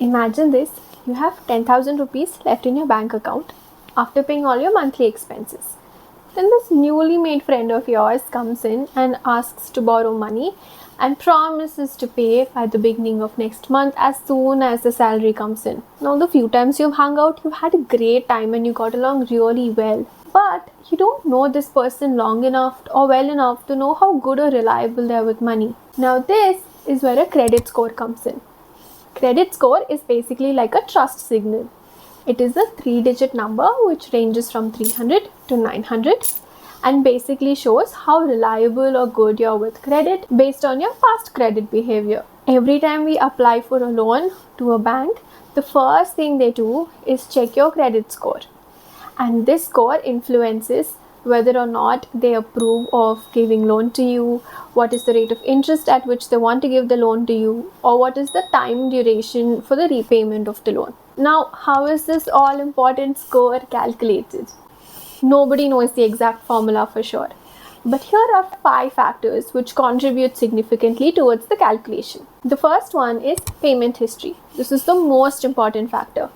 Imagine this, you have 10,000 rupees left in your bank account after paying all your monthly expenses. Then this newly made friend of yours comes in and asks to borrow money and promises to pay by the beginning of next month as soon as the salary comes in. Now the few times you've hung out, you've had a great time and you got along really well. But you don't know this person long enough or well enough to know how good or reliable they are with money. Now this is where a credit score comes in. Credit score is basically like a trust signal. It is a 3-digit number which ranges from 300 to 900 and basically shows how reliable or good you're with credit based on your past credit behavior. Every time we apply for a loan to a bank, the first thing they do is check your credit score. And this score influences whether or not they approve of giving loan to you, what is the rate of interest at which they want to give the loan to you, or what is the time duration for the repayment of the loan. Now, how is this all important score calculated? Nobody knows the exact formula for sure. But here are 5 factors which contribute significantly towards the calculation. The first one is payment history. This is the most important factor.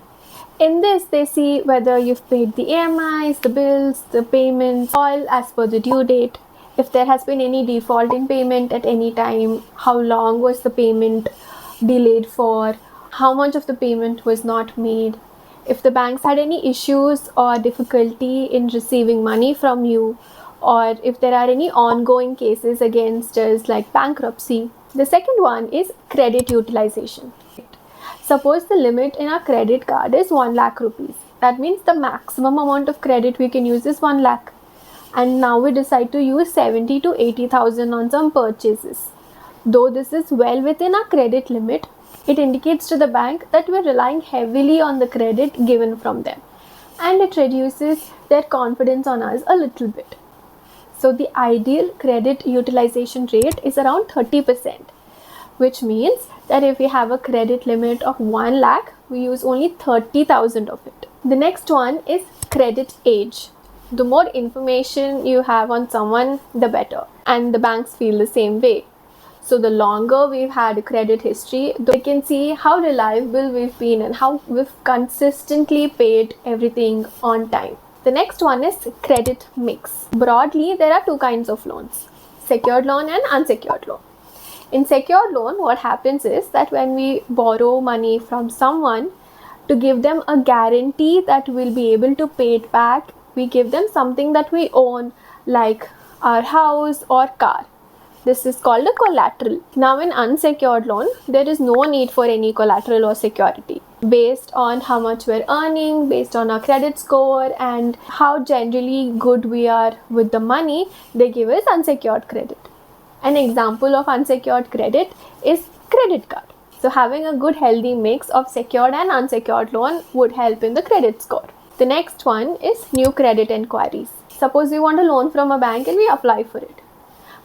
In this, they see whether you've paid the EMIs, the bills, the payments, all as per the due date. If there has been any default in payment at any time, how long was the payment delayed for, how much of the payment was not made, if the banks had any issues or difficulty in receiving money from you, or if there are any ongoing cases against us like bankruptcy. The second one is credit utilization. Suppose the limit in our credit card is 1 lakh rupees. That means the maximum amount of credit we can use is 1 lakh. And now we decide to use 70 to 80,000 on some purchases. Though this is well within our credit limit, it indicates to the bank that we're relying heavily on the credit given from them. And it reduces their confidence on us a little bit. So the ideal credit utilization rate is around 30%. Which means that if we have a credit limit of 1 lakh, we use only 30,000 of it. The next one is credit age. The more information you have on someone, the better. And the banks feel the same way. So the longer we've had a credit history, they can see how reliable we've been and how we've consistently paid everything on time. The next one is credit mix. Broadly, there are 2 kinds of loans: secured loan and unsecured loan. In secured loan, what happens is that when we borrow money from someone to give them a guarantee that we'll be able to pay it back, we give them something that we own, like our house or car. This is called a collateral. Now in unsecured loan, there is no need for any collateral or security. Based on how much we're earning, based on our credit score and how generally good we are with the money, they give us unsecured credit. An example of unsecured credit is credit card. So having a good healthy mix of secured and unsecured loan would help in the credit score. The next one is new credit inquiries. Suppose we want a loan from a bank and we apply for it.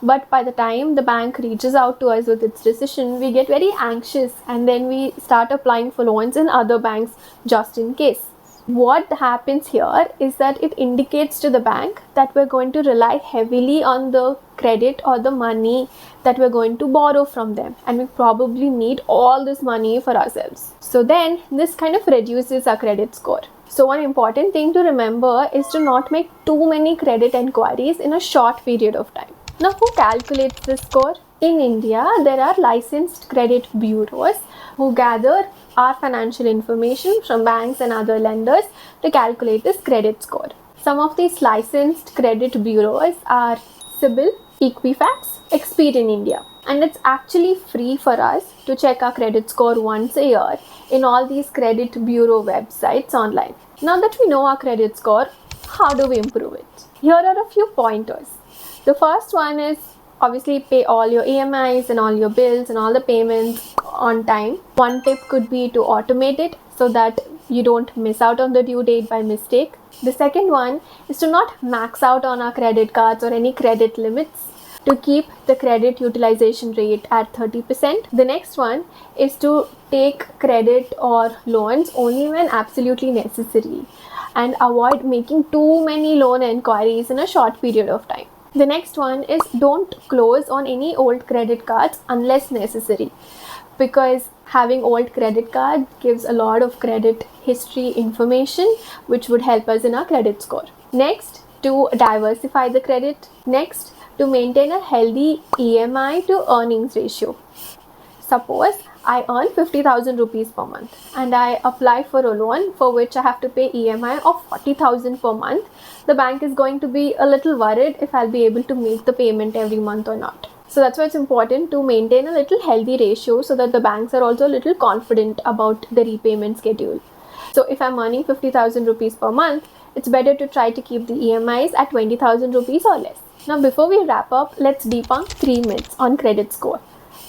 But by the time the bank reaches out to us with its decision, we get very anxious and then we start applying for loans in other banks just in case. What happens here is that it indicates to the bank that we're going to rely heavily on the credit or the money that we're going to borrow from them, and we probably need all this money for ourselves. So then this kind of reduces our credit score. So one important thing to remember is to not make too many credit inquiries in a short period of time. Now, who calculates this score? In India, there are licensed credit bureaus who gather our financial information from banks and other lenders to calculate this credit score. Some of these licensed credit bureaus are CIBIL, Equifax, Experian India. And it's actually free for us to check our credit score once a year in all these credit bureau websites online. Now that we know our credit score, how do we improve it? Here are a few pointers. The first one is obviously pay all your EMIs and all your bills and all the payments on time. One tip could be to automate it so that you don't miss out on the due date by mistake. The second one is to not max out on our credit cards or any credit limits, to keep the credit utilization rate at 30%. The next one is to take credit or loans only when absolutely necessary and avoid making too many loan inquiries in a short period of time. The next one is don't close on any old credit cards unless necessary. because having old credit card gives a lot of credit history information which would help us in our credit score. Next, to diversify the credit. Next, to maintain a healthy EMI to earnings ratio. Suppose I earn 50,000 rupees per month and I apply for a loan for which I have to pay EMI of 40,000 per month. The bank is going to be a little worried if I'll be able to make the payment every month or not. So that's why it's important to maintain a little healthy ratio so that the banks are also a little confident about the repayment schedule. So if I'm earning 50,000 rupees per month, it's better to try to keep the EMIs at 20,000 rupees or less. Now before we wrap up, let's debunk 3 myths on credit score.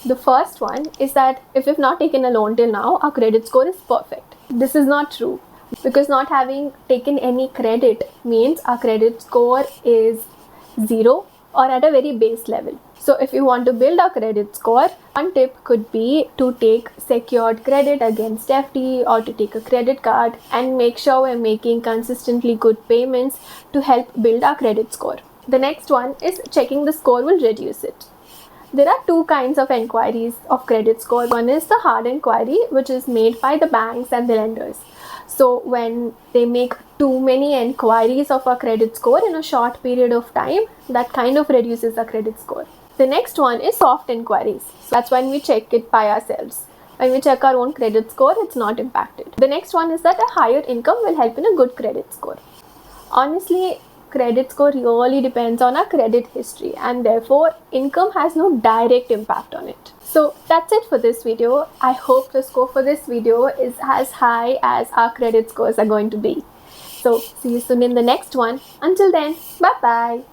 The first one is that if we've not taken a loan till now, our credit score is perfect. This is not true, because not having taken any credit means our credit score is 0 or at a very base level. So if you want to build a credit score, one tip could be to take secured credit against FD or to take a credit card and make sure we're making consistently good payments to help build our credit score. The next one is checking the score will reduce it. There are 2 kinds of inquiries of credit score. One is the hard inquiry, which is made by the banks and the lenders. So when they make too many inquiries of our credit score in a short period of time, that kind of reduces our credit score. The next one is soft inquiries. So that's when we check it by ourselves. When we check our own credit score, it's not impacted. The next one is that a higher income will help in a good credit score. Honestly, credit score really depends on our credit history, and therefore income has no direct impact on it. So that's it for this video. I hope the score for this video is as high as our credit scores are going to be. So see you soon in the next one. Until then, bye bye.